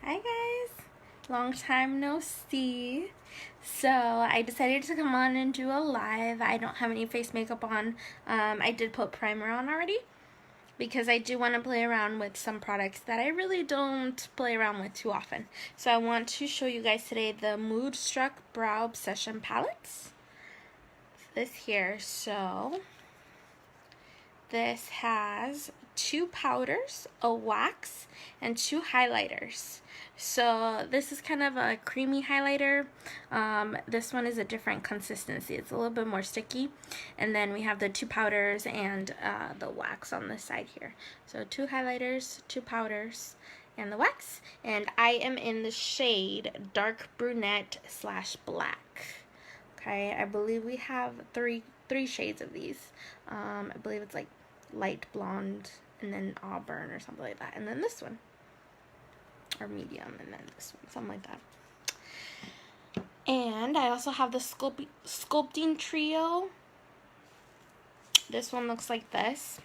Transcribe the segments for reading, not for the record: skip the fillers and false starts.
Hi guys, long time no see. So I decided to come on and do a live. I don't have any face makeup on. I did put primer on already because I do want to play around with some products that I really don't play around with too often. So I want to show you guys today the Mood Struck Brow Obsession palettes. This here, so this has 2 powders, a wax, and 2 highlighters. So this is kind of a creamy highlighter. This one is a different consistency. It's a little bit more sticky. And then we have the 2 powders and the wax on this side here. So 2 highlighters, 2 powders, and the wax. And I am in the shade Dark Brunette / Black. Okay, I believe we have three shades of these. I believe it's like light blonde and then auburn or something like that, and then this one, or medium, and then this one, something like that. And I also have the sculpting trio. This one looks like this.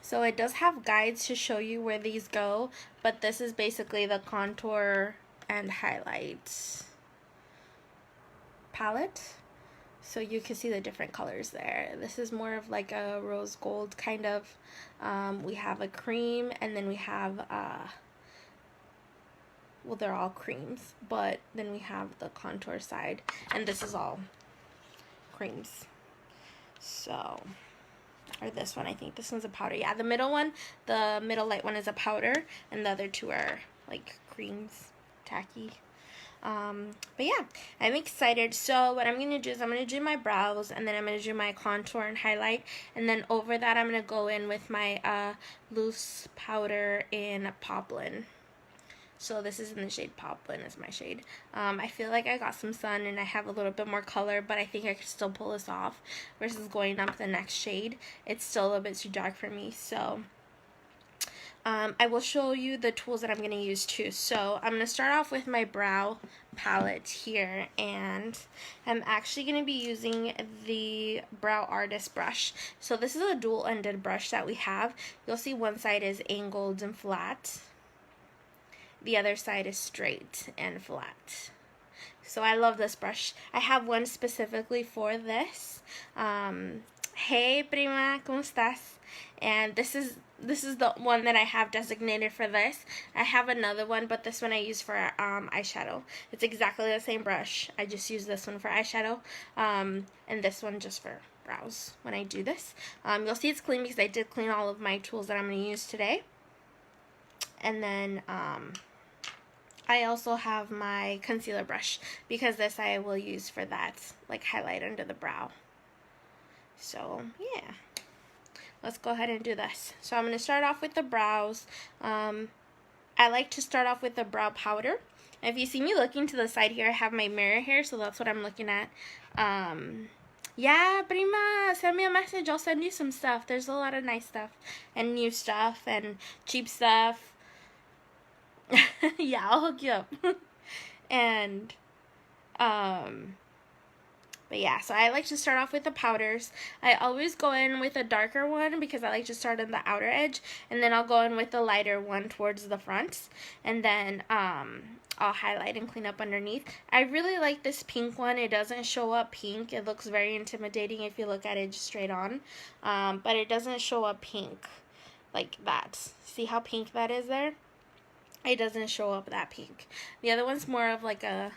So it does have guides to show you where these go, but this is basically the contour and highlight palette. So you can see the different colors there. This is more of like a rose gold kind of. We have a cream, and then we have, well, they're all creams, but then we have the contour side, and this is all creams. So, or this one, I think this one's a powder. Yeah, the middle one, the middle light one is a powder, and the other 2 are like creams, tacky. But yeah, I'm excited. So what I'm going to do is I'm going to do my brows, and then I'm going to do my contour and highlight, and then over that I'm going to go in with my loose powder in Poplin. So this is in the shade Poplin, is my shade. I feel like I got some sun and I have a little bit more color, but I think I could still pull this off versus going up the next shade. It's still a little bit too dark for me, so I will show you the tools that I'm going to use too. So I'm going to start off with my brow palette here, and I'm actually going to be using the Brow Artist brush. So this is a dual-ended brush that we have. You'll see one side is angled and flat. The other side is straight and flat. So I love this brush. I have one specifically for this. Hey prima, ¿cómo estás? And this is the one that I have designated for this. I have another one, but this one I use for eyeshadow. It's exactly the same brush. I just use this one for eyeshadow, and this one just for brows when I do this. You'll see it's clean because I did clean all of my tools that I'm going to use today. And then I also have my concealer brush because this I will use for that, like highlight under the brow. So yeah, let's go ahead and do this. So I'm going to start off with the brows. I like to start off with the brow powder. If you see me looking to the side here, I have my mirror here, so that's what I'm looking at. Yeah, prima, send me a message. I'll send you some stuff. There's a lot of nice stuff and new stuff and cheap stuff. Yeah, I'll hook you up. And but yeah, so I like to start off with the powders. I always go in with a darker one because I like to start on the outer edge, and then I'll go in with the lighter one towards the front, and then I'll highlight and clean up underneath. I really like this pink one. It doesn't show up pink. It looks very intimidating if you look at it just straight on, but it doesn't show up pink like that. See how pink that is there? It doesn't show up that pink. The other one's more of like a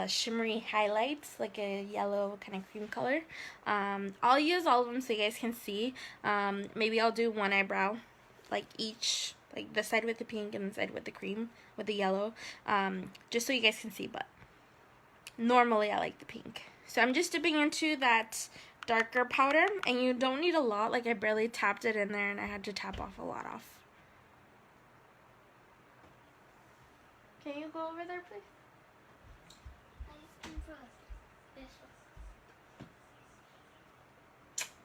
shimmery highlights, like a yellow kind of cream color. I'll use all of them so you guys can see. Maybe I'll do one eyebrow, like each, like the side with the pink and the side with the cream, with the yellow, just so you guys can see, but normally I like the pink. So I'm just dipping into that darker powder, and you don't need a lot. Like I barely tapped it in there and I had to tap off a lot off. Can you go over there, please?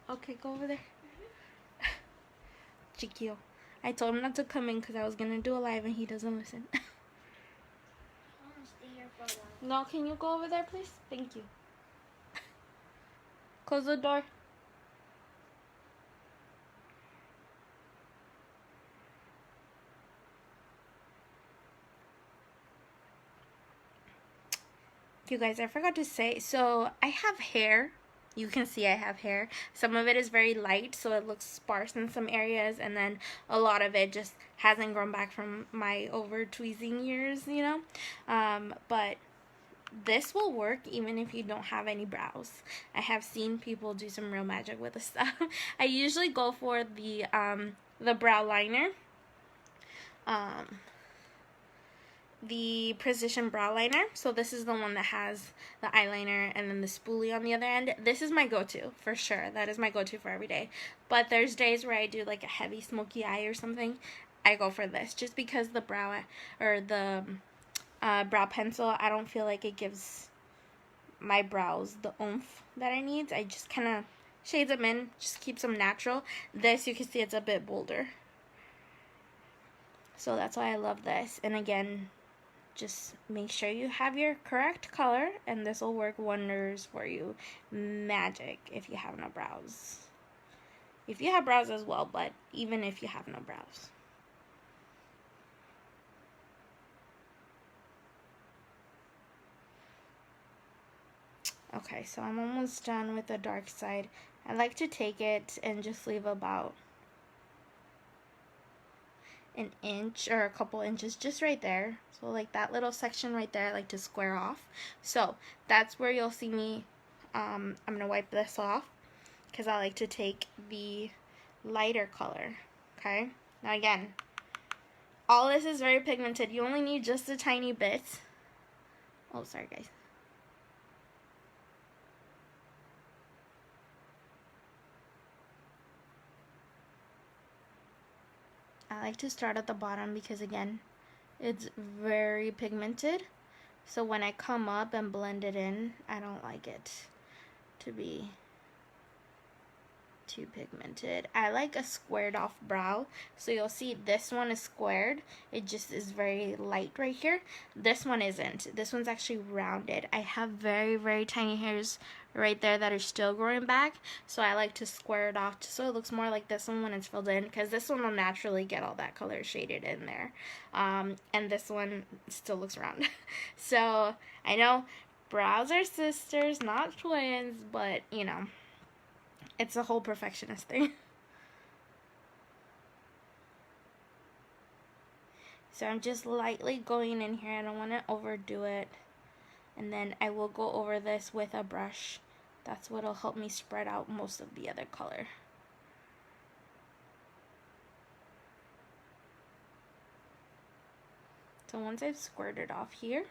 Okay, go over there. Chiquillo. I told him not to come in because I was going to do a live and he doesn't listen. I want to stay here for a while. No, can you go over there, please? Thank you. Close the door. You guys, I forgot to say, so I have hair. You can see I have hair. Some of it is very light, so it looks sparse in some areas, and then a lot of it just hasn't grown back from my over tweezing years, you know. But this will work even if you don't have any brows. I have seen people do some real magic with this stuff. I usually go for the brow liner. The Precision Brow Liner. So this is the one that has the eyeliner and then the spoolie on the other end. This is my go-to for sure. That is my go-to for every day. But there's days where I do like a heavy smoky eye or something. I go for this just because the brow or the brow pencil, I don't feel like it gives my brows the oomph that I need. I just kind of shades them in, just keeps them natural. This, you can see it's a bit bolder. So that's why I love this. And again, just make sure you have your correct color, and this will work wonders for you. Magic if you have no brows. If you have brows as well, but even if you have no brows. Okay, so I'm almost done with the dark side. I like to take it and just leave about an inch or a couple inches just right there. So like that little section right there, I like to square off. So that's where you'll see me. I'm gonna wipe this off because I like to take the lighter color. Okay, now again, all this is very pigmented. You only need just a tiny bit. Oh, sorry guys. I like to start at the bottom because again, it's very pigmented. So when I come up and blend it in, I don't like it to be too pigmented. I like a squared off brow. So you'll see this one is squared. It just is very light right here. This one isn't. This one's actually rounded. I have very, very tiny hairs right there that are still growing back. So I like to square it off so it looks more like this one when it's filled in, because this one will naturally get all that color shaded in there. And this one still looks round. So I know brows are sisters, not twins, but you know, it's a whole perfectionist thing. So I'm just lightly going in here. I don't want to overdo it. And then I will go over this with a brush. That's what will help me spread out most of the other color. So once I've squirted off here,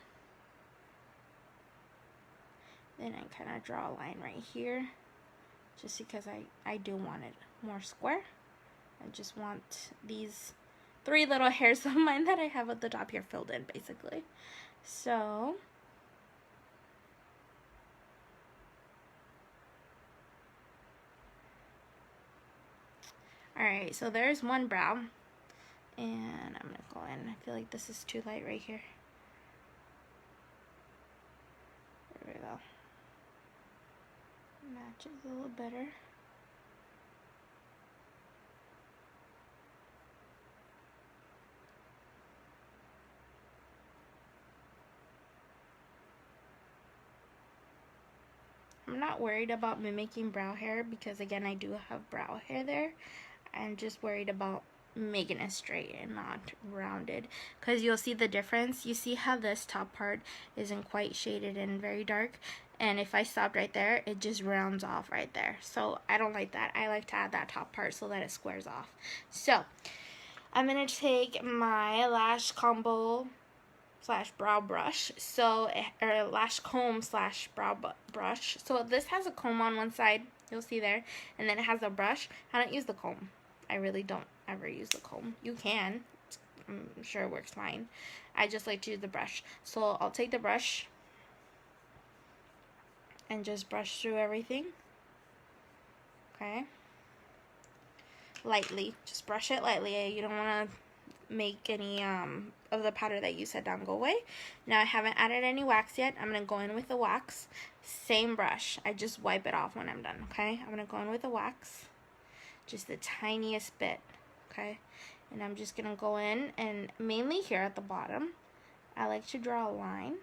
then I kind of draw a line right here. Just because I do want it more square. I just want these 3 little hairs of mine that I have at the top here filled in, basically. So alright, so there's one brow. And I'm gonna go in. I feel like this is too light right here. There we go. Matches a little better. I'm not worried about mimicking brow hair because again, I do have brow hair there. I'm just worried about making it straight and not rounded, because you'll see the difference. You see how this top part isn't quite shaded and very dark, and if I stopped right there, it just rounds off right there. So I don't like that. I like to add that top part so that it squares off. So I'm gonna take my lash combo slash brow brush, so or lash comb slash brow brush. So this has a comb on one side, you'll see there, and then it has a brush. I don't use the comb. I really don't ever use the comb. You can. I'm sure it works fine. I just like to use the brush. So I'll take the brush and just brush through everything. Okay. Lightly. Just brush it lightly. You don't want to make any of the powder that you set down go away. Now I haven't added any wax yet. I'm going to go in with the wax. Same brush. I just wipe it off when I'm done. Okay. I'm going to go in with the wax. Just the tiniest bit, okay? And I'm just gonna go in, and mainly here at the bottom, I like to draw a line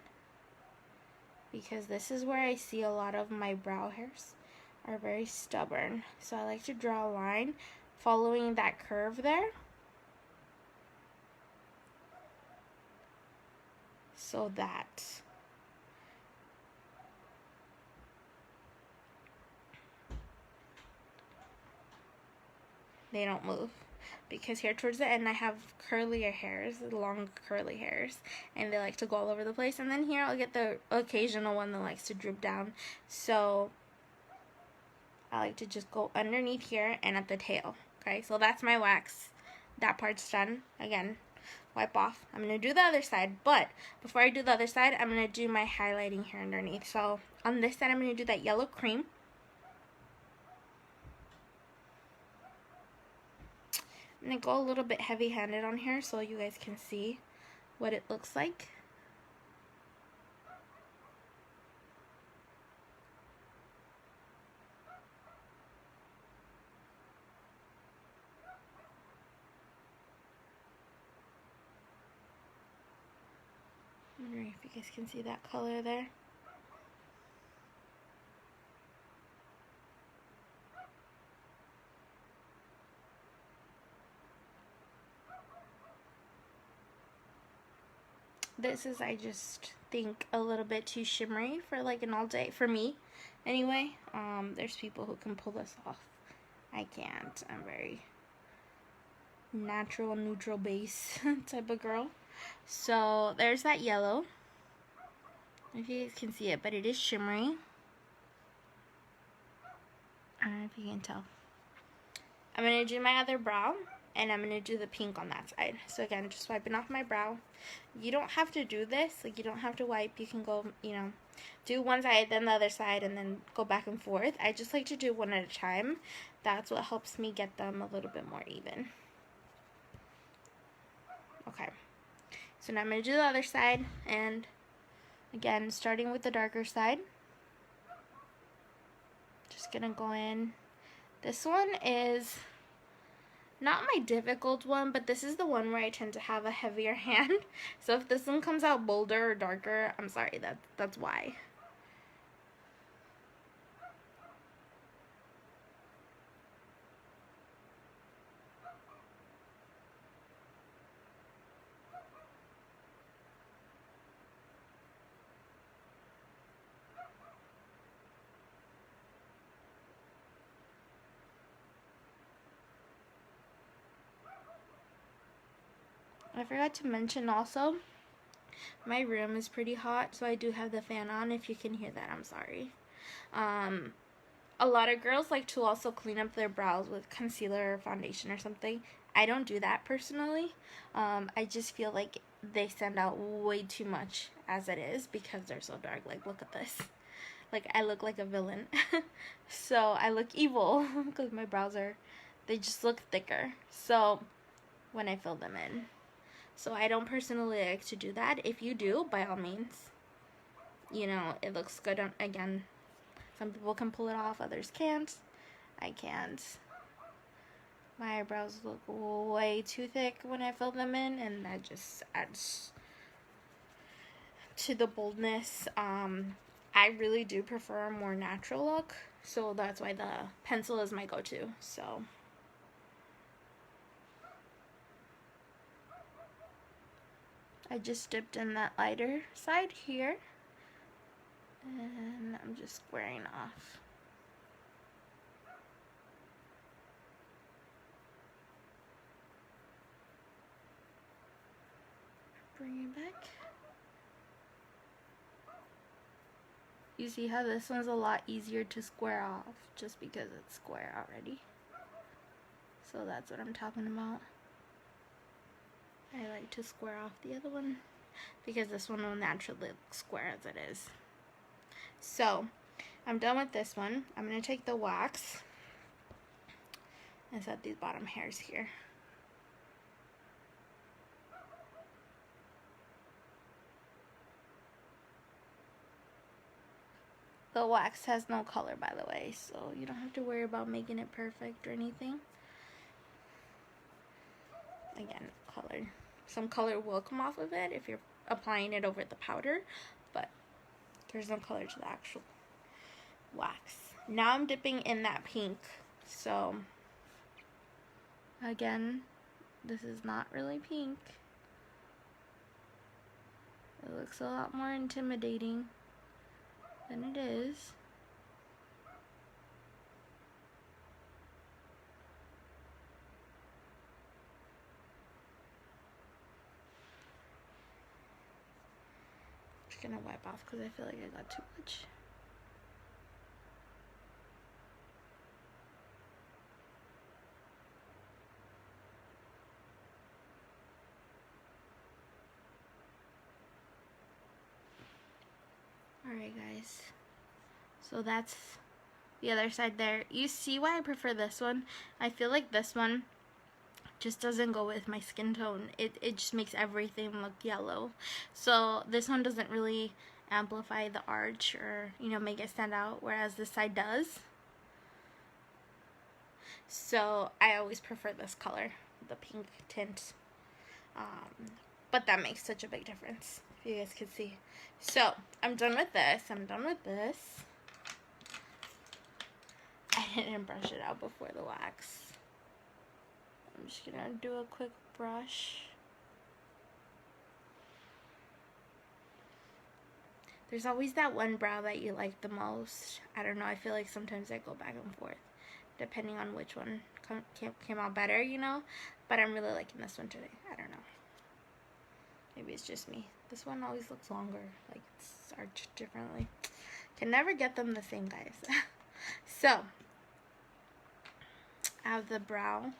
because this is where I see a lot of my brow hairs are very stubborn. So I like to draw a line following that curve there, so that they don't move. Because here towards the end I have curlier hairs, long curly hairs, and they like to go all over the place. And then here I'll get the occasional one that likes to droop down. So I like to just go underneath here and at the tail. Okay, so that's my wax. That part's done. Again, wipe off. I'm going to do the other side, but before I do the other side, I'm going to do my highlighting here underneath. So on this side, I'm going to do that yellow cream. I'm going to go a little bit heavy-handed on here so you guys can see what it looks like. I'm wondering if you guys can see that color there. This is, I just think, a little bit too shimmery for like an all day, for me anyway. There's people who can pull this off. I can't. I'm very natural, neutral base type of girl. So there's that yellow. If you guys can see it, but it is shimmery. I don't know if you can tell. I'm going to do my other brow, and I'm going to do the pink on that side. So again, just wiping off my brow. You don't have to do this. Like, you don't have to wipe. You can go, you know, do one side, then the other side, and then go back and forth. I just like to do one at a time. That's what helps me get them a little bit more even. Okay. So now I'm going to do the other side, and again, starting with the darker side. Just going to go in. This one is not my difficult one, but this is the one where I tend to have a heavier hand. So if this one comes out bolder or darker, I'm sorry, that's why. I forgot to mention also, my room is pretty hot, so I do have the fan on. If you can hear that, I'm sorry. A lot of girls like to also clean up their brows with concealer or foundation or something. I don't do that personally. I just feel like they stand out way too much as it is because they're so dark. Like, look at this. Like, I look like a villain. So I look evil because my brows they just look thicker. So when I fill them in. So I don't personally like to do that. If you do, by all means, you know, it looks good. Again, some people can pull it off, others can't. I can't. My eyebrows look way too thick when I fill them in, and that just adds to the boldness. I really do prefer a more natural look, so that's why the pencil is my go-to. So I just dipped in that lighter side here, and I'm just squaring off. Bring it back. You see how this one's a lot easier to square off just because it's square already. So that's what I'm talking about. I like to square off the other one because this one will naturally look square as it is. So I'm done with this one. I'm going to take the wax and set these bottom hairs here. The wax has no color, by the way, so you don't have to worry about making it perfect or anything. Again, color. Some color will come off of it if you're applying it over the powder, but There's no color to the actual wax. Now I'm dipping in that pink. So, again, this is not really pink. It looks a lot more intimidating than it is. Gonna wipe off because I feel like I got too much. Alright guys, so that's the other side there. You see why I prefer this one? I feel like this one just doesn't go with my skin tone. It just makes everything look yellow. So this one doesn't really amplify the arch or, you know, make it stand out, whereas this side does. So I always prefer this color, the pink tint. But that makes such a big difference, if you guys can see. So I'm done with this. I didn't brush it out before the wax. I'm just gonna do a quick brush. There's always that one brow that you like the most. I don't know, I feel like sometimes I go back and forth depending on which one came out better, you know? But I'm really liking this one today. I don't know. Maybe it's just me. This one always looks longer, like it's arched differently. Can never get them the same, guys. So, I have the brow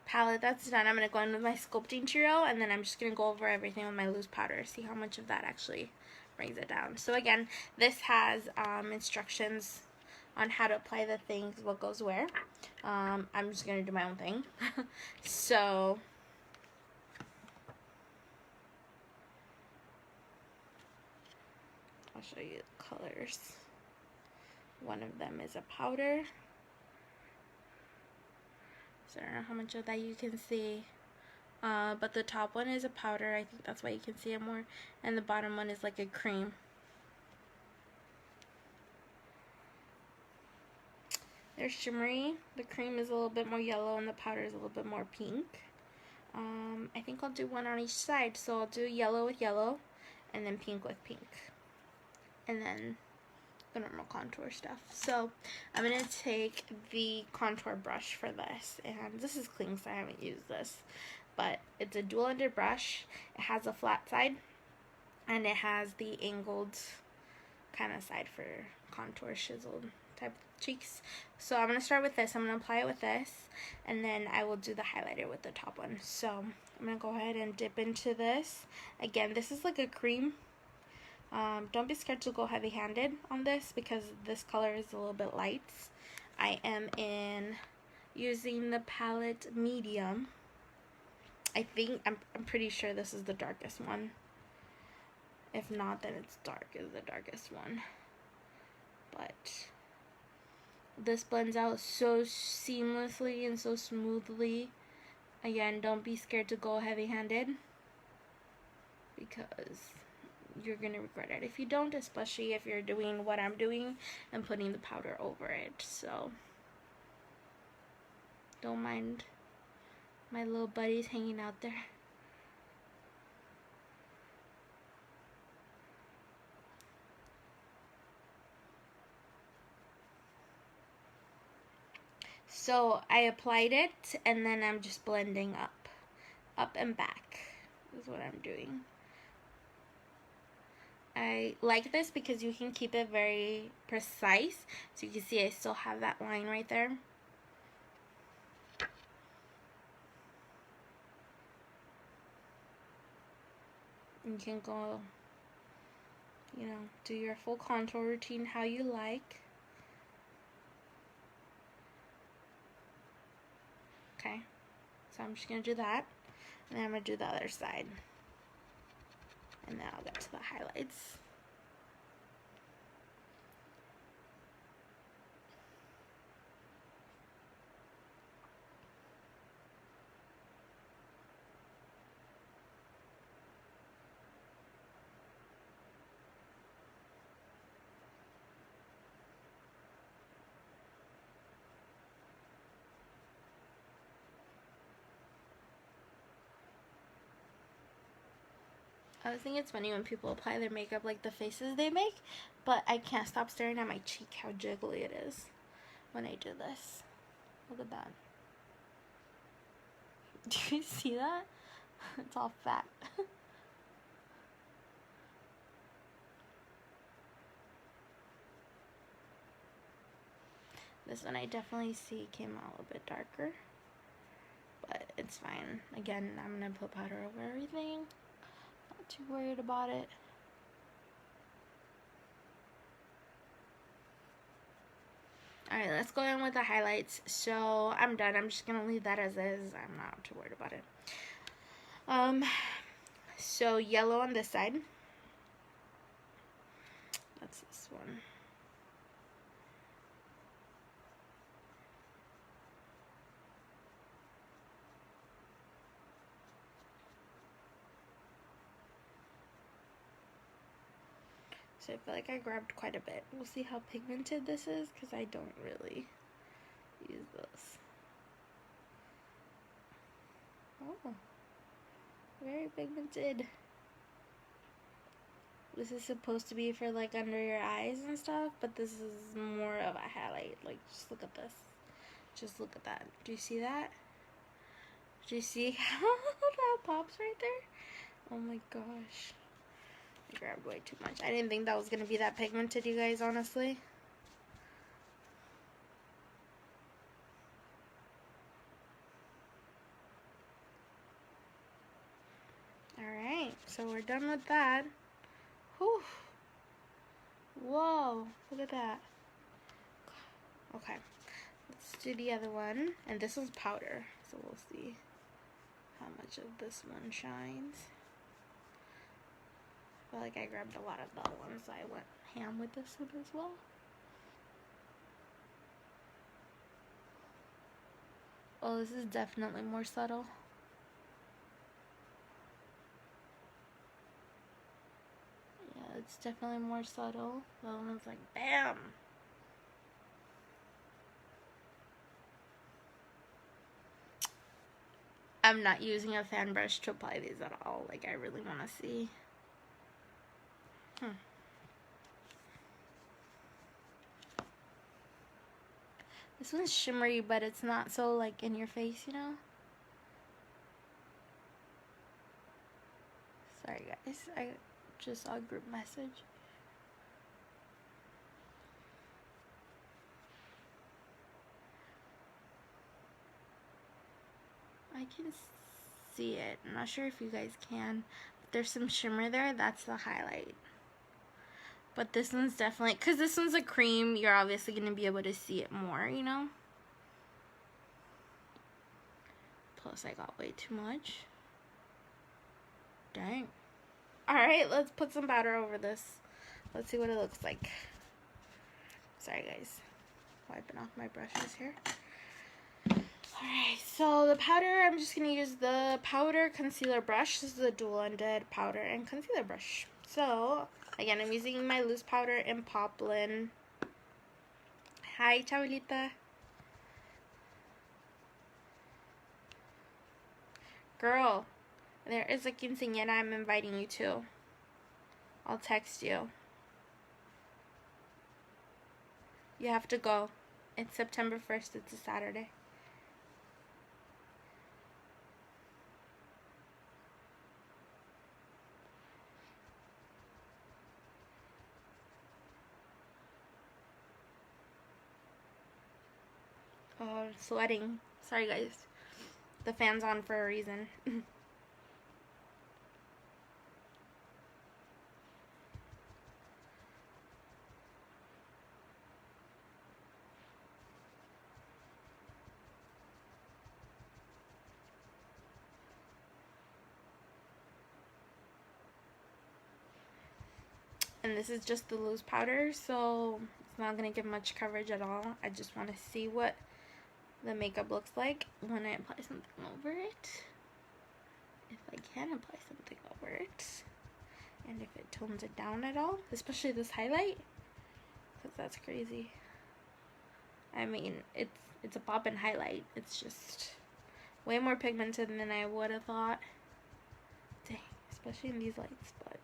palette that's done. I'm going to go in with my sculpting trio, and then I'm just going to go over everything with my loose powder, see how much of that actually brings it down. So again, this has instructions on how to apply the things, what goes where. I'm just going to do my own thing. So I'll show you the colors. One of them is a powder. So I don't know how much of that you can see. But the top one is a powder. I think that's why you can see it more. And the bottom one is like a cream. They're shimmery. The cream is a little bit more yellow and the powder is a little bit more pink. I think I'll do one on each side. So I'll do yellow with yellow and then pink with pink. And then the normal contour stuff. So I'm going to take the contour brush for this. And this is clean, so I haven't used this. But it's a dual-ended brush. It has a flat side. And it has the angled kind of side for contour, chiseled type cheeks. So I'm going to start with this. I'm going to apply it with this. And then I will do the highlighter with the top one. So I'm going to go ahead and dip into this. Again, this is like a cream. Don't be scared to go heavy-handed on this because this color is a little bit light. I am using the palette medium. I think, I'm pretty sure this is the darkest one. If not, then it's dark is the darkest one. But this blends out so seamlessly and so smoothly. Again, don't be scared to go heavy-handed because you're gonna regret it if you don't, especially if you're doing what I'm doing and putting the powder over it. So don't mind my little buddies hanging out there. So I applied it and then I'm just blending up and back is what I'm doing. I like this because you can keep it very precise. So you can see I still have that line right there. You can go, you know, do your full contour routine how you like. Okay, so I'm just going to do that. And then I'm going to do the other side. And then I'll get to the highlights. I always think it's funny when people apply their makeup like the faces they make, but I can't stop staring at my cheek, how jiggly it is when I do this. Look at that. Do you see that? It's all fat. This one I definitely see came out a little bit darker, but it's fine. Again, I'm gonna put powder over everything. Not too worried about it. Alright, let's go in with the highlights. So I'm done. I'm just gonna leave that as is. I'm not too worried about it. So yellow on this side. That's this one. So I feel like I grabbed quite a bit. We'll see how pigmented this is because I don't really use this. Oh, very pigmented. This is supposed to be for like under your eyes and stuff, but this is more of a highlight. Like, just look at this. Just look at that. Do you see that? Do you see how that pops right there? Oh my gosh. I grabbed way too much. I didn't think that was going to be that pigmented, you guys, honestly. Alright, so we're done with that. Whew. Whoa, look at that. Okay, let's do the other one. And this one's powder, so we'll see how much of this one shines. I feel like I grabbed a lot of the other ones, so I went ham with this one as well. Oh, this is definitely more subtle. Yeah, it's definitely more subtle. The other one's like, bam! I'm not using a fan brush to apply these at all. Like, I really want to see. This one's shimmery, but it's not so like in your face, you know? Sorry guys, I just saw a group message. I can see it. I'm not sure if you guys can. But there's some shimmer there. That's the highlight. But this one's definitely, because this one's a cream, you're obviously going to be able to see it more, you know? Plus, I got way too much. Dang. Alright, let's put some powder over this. Let's see what it looks like. Sorry, guys. Wiping off my brushes here. Alright, so the powder, I'm just going to use the powder concealer brush. This is a dual-ended powder and concealer brush. So, again, I'm using my loose powder in Poplin. Hi, Chabelita. Girl, there is a quinceañera I'm inviting you to. I'll text you. You have to go. It's September 1st. It's a Saturday. Oh, I'm sweating. Sorry, guys. The fan's on for a reason. And this is just the loose powder, so it's not going to give much coverage at all. I just want to see what the makeup looks like when I apply something over it. If I can apply something over it. And if it tones it down at all. Especially this highlight. Because that's crazy. I mean, it's a poppin' highlight. It's just way more pigmented than I would have thought. Dang, this especially in these lights, but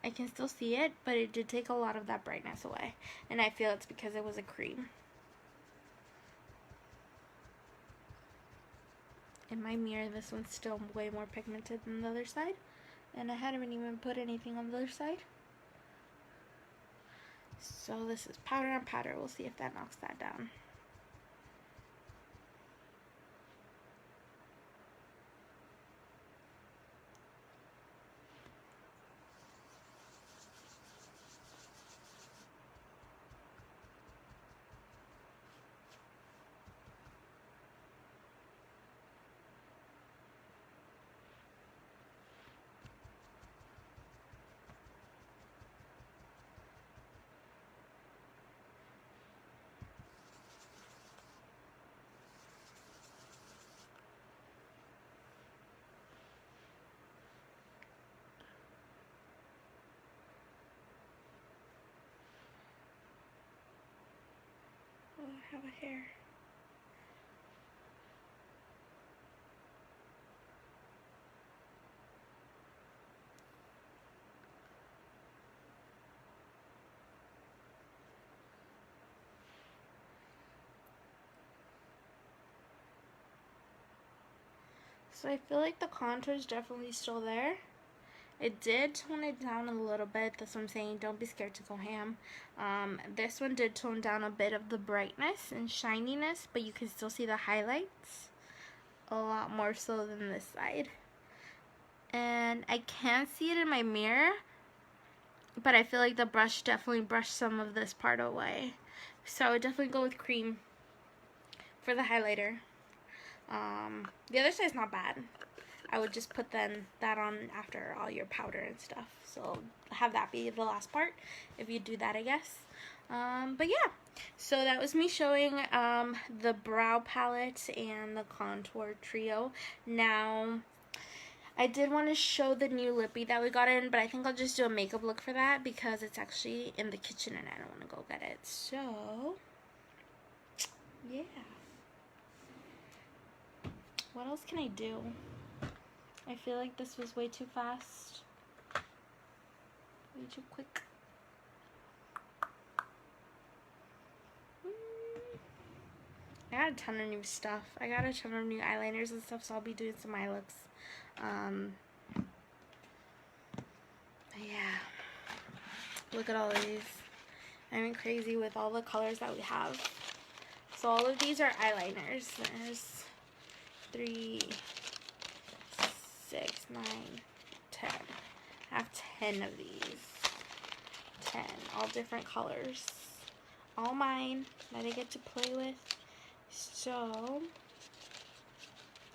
I can still see it, but it did take a lot of that brightness away, and I feel it's because it was a cream. In my mirror, this one's still way more pigmented than the other side, and I hadn't even put anything on the other side. So this is powder on powder. We'll see if that knocks that down. Oh, I have a hair. So I feel like the contour is definitely still there. It did tone it down a little bit. That's what I'm saying. Don't be scared to go ham. This one did tone down a bit of the brightness and shininess, but you can still see the highlights a lot more so than this side. And I can see it in my mirror, but I feel like the brush definitely brushed some of this part away. So I would definitely go with cream for the highlighter. The other side's not bad. I would just put that on after all your powder and stuff. So have that be the last part if you do that, I guess. But yeah, so that was me showing the brow palette and the contour trio. Now, I did want to show the new lippy that we got in, but I think I'll just do a makeup look for that because it's actually in the kitchen and I don't want to go get it. So, yeah. What else can I do? I feel like this was way too fast. Way too quick. I got a ton of new stuff. I got a ton of new eyeliners and stuff, so I'll be doing some eye looks. Yeah. Look at all these. I went crazy with all the colors that we have. So all of these are eyeliners. There's 3, 6, 9, 10. I have 10 of these. 10. All different colors. All mine that I get to play with. So,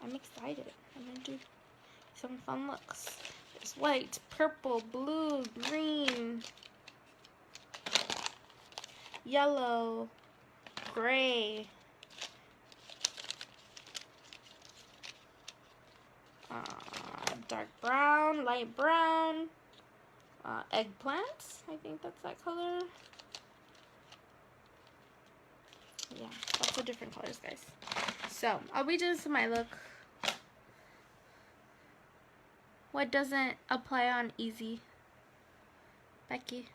I'm excited. I'm going to do some fun looks. There's white, purple, blue, green, yellow, gray, dark brown, light brown, eggplants. I think that's that color. Yeah, lots of different colors, guys. So, I'll be doing some eye look. What doesn't apply on easy? Becky.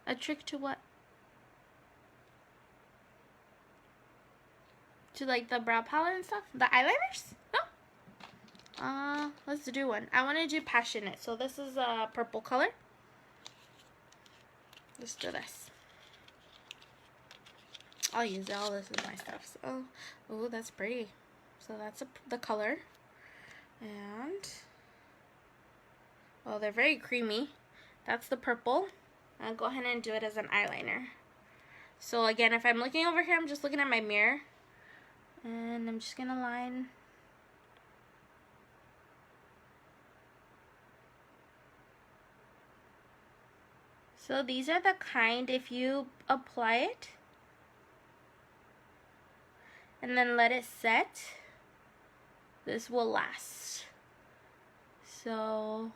A trick to what? To like the brow palette and stuff? The eyeliners? No? Let's do one. I want to do Passionate. So this is a purple color. Let's do this. I'll use it. All this is my stuff. So, oh, that's pretty. So that's the color. And, oh, they're very creamy. That's the purple. I'll go ahead and do it as an eyeliner. So again, if I'm looking over here, I'm just looking at my mirror. And I'm just gonna line. So these are the kind, if you apply it and then let it set, this will last. So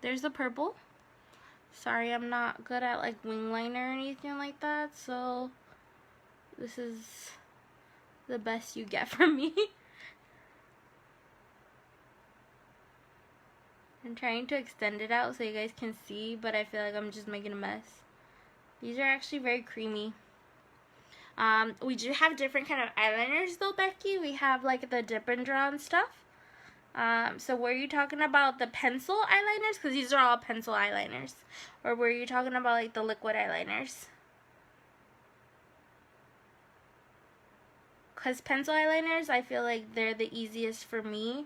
There's the purple. Sorry, I'm not good at like wing liner or anything like that, so this is the best you get from me. I'm trying to extend it out so you guys can see, but I feel like I'm just making a mess. These are actually very creamy. We do have different kind of eyeliners though, Becky. We have like the dip and draw and stuff. So were you talking about the pencil eyeliners? Because these are all pencil eyeliners. Or were you talking about like the liquid eyeliners? Because pencil eyeliners, I feel like they're the easiest for me.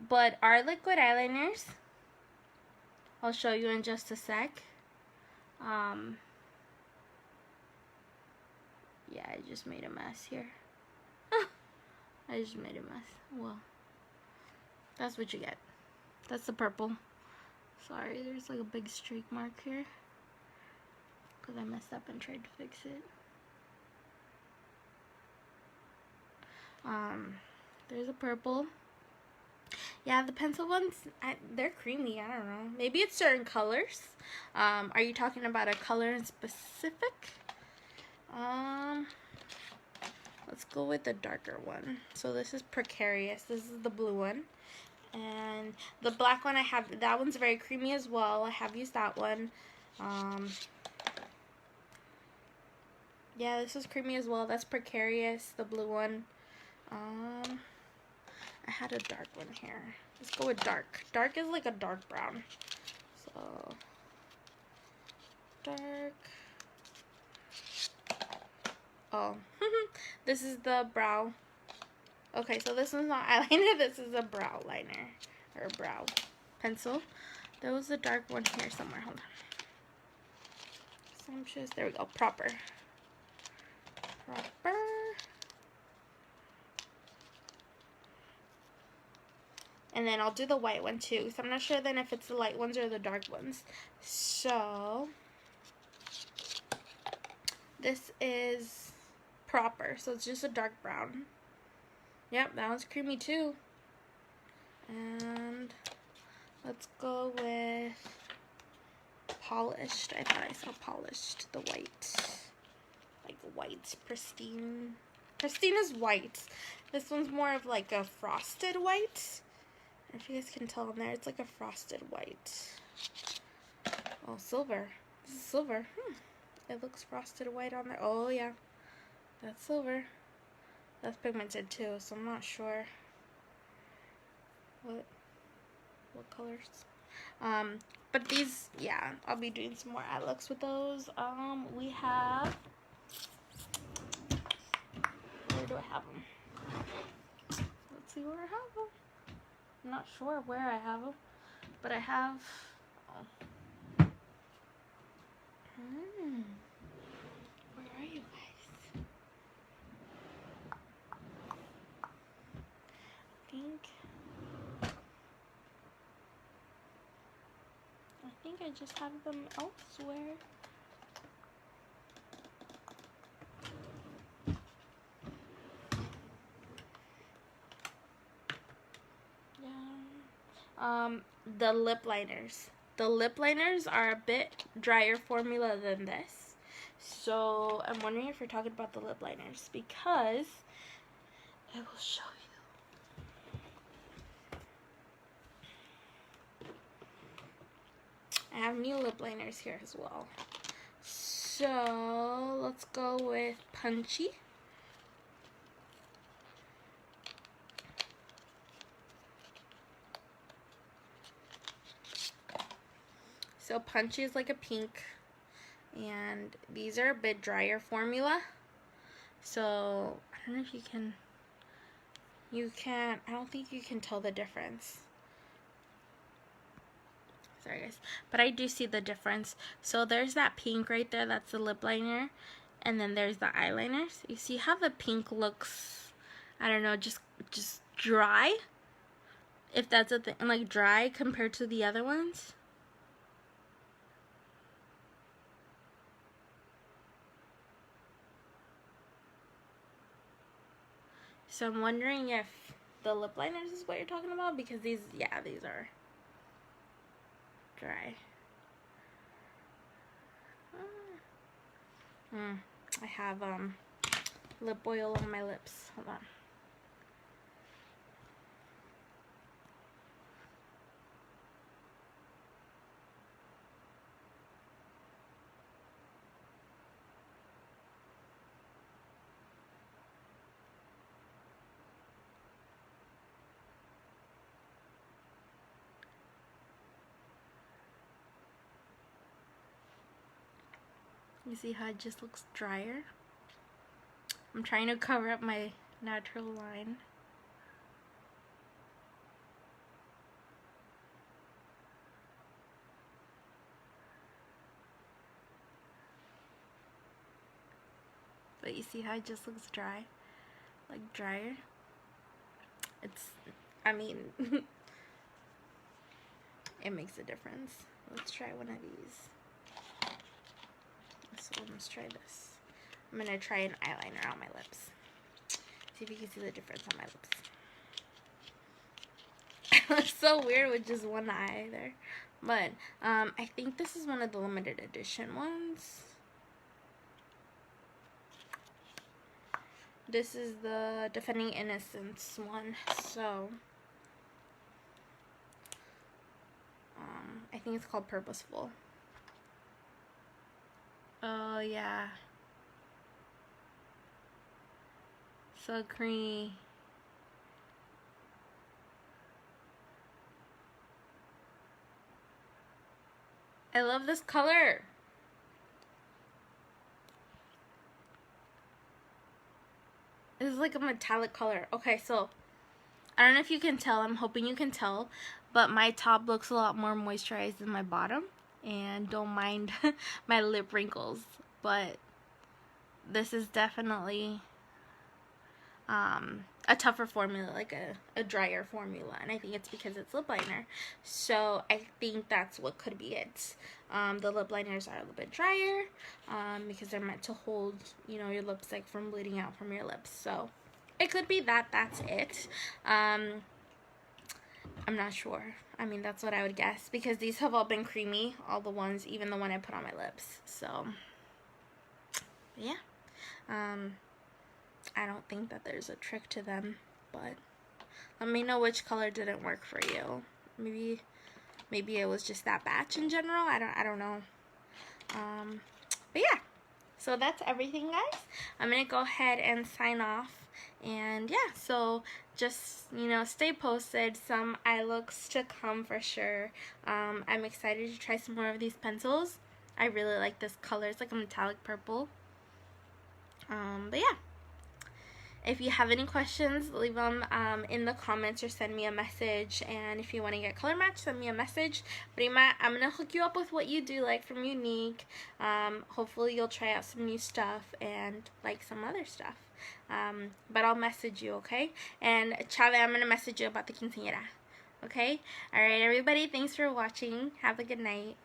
But our liquid eyeliners, I'll show you in just a sec. Yeah, I just made a mess here. I just made a mess. Well, that's what you get. That's the purple. Sorry, there's like a big streak mark here. Because I messed up and tried to fix it. There's a purple. Yeah, the pencil ones, they're creamy. I don't know. Maybe it's certain colors. Are you talking about a color in specific? Let's go with the darker one. So this is Precarious. This is the blue one. And the black one I have, that one's very creamy as well. I have used that one. Yeah, this is creamy as well. That's Precarious, the blue one. I had a dark one here. Let's go with dark. Dark is like a dark brown. So, dark. Oh, this is the brow. Okay, so this one's not eyeliner. This is a brow liner. Or brow pencil. There was a dark one here somewhere. Hold on. Sumptuous. There we go. Proper. Proper. And then I'll do the white one too. So I'm not sure then if it's the light ones or the dark ones. So this is Proper. So it's just a dark brown. Yep, that one's creamy too. And let's go with Polished. I thought I saw Polished. The white. Like white. Pristine. Pristine is white. This one's more of like a frosted white. If you guys can tell in there, it's like a frosted white. Oh, silver. This is silver. It looks frosted white on there. Oh, yeah. That's silver. That's pigmented too, so I'm not sure what colors. But these, yeah, I'll be doing some more eye looks with those. We have, where do I have them? Let's see where I have them. I'm not sure where I have them, but I have, where are you guys? I think I just have them elsewhere. Yeah. The lip liners. The lip liners are a bit drier formula than this. So I'm wondering if you're talking about the lip liners because I will show you. I have new lip liners here as well. So let's go with Punchy. So Punchy is like a pink, and these are a bit drier formula. So I don't know if you can. I don't think you can tell the difference. Sorry guys, but I do see the difference. So there's that pink right there. That's the lip liner, and then there's the eyeliners. You see how the pink looks? I don't know, just dry. If that's a thing, like dry compared to the other ones. So I'm wondering if the lip liners is what you're talking about, because these, yeah, these are dry. I have lip oil on my lips. Hold on. You see how it just looks drier? I'm trying to cover up my natural line. But you see how it just looks dry? Like drier? It's, I mean, it makes a difference. Let's try one of these. So let's try this. I'm gonna try an eyeliner on my lips. See if you can see the difference on my lips. It looks so weird with just one eye there. But I think this is one of the limited edition ones. This is the Defending Innocence one. So I think it's called Purposeful. Oh yeah. So creamy. I love this color. It's like a metallic color. Okay, so I don't know if you can tell. I'm hoping you can tell. But my top looks a lot more moisturized than my bottom. And don't mind my lip wrinkles. But this is definitely a tougher formula, like a drier formula, and I think it's because it's lip liner. So I think that's what could be it. The lip liners are a little bit drier because they're meant to hold, you know, your lipstick from bleeding out from your lips. So it could be that that's it. I'm not sure. I mean, that's what I would guess because these have all been creamy, all the ones, even the one I put on my lips. So yeah. I don't think that there's a trick to them, but let me know which color didn't work for you. Maybe it was just that batch in general. I don't know. But yeah, so that's everything, guys. I'm gonna go ahead and sign off, and yeah, so just, you know, stay posted. Some eye looks to come for sure. I'm excited to try some more of these pencils. I really like this color. It's like a metallic purple. But yeah. If you have any questions, leave them in the comments or send me a message. And if you want to get color match, send me a message. Prima, I'm going to hook you up with what you do like from Younique. Hopefully you'll try out some new stuff and like some other stuff. But I'll message you, okay? And Chave, I'm going to message you about the quinceañera. Okay? Alright, everybody. Thanks for watching. Have a good night.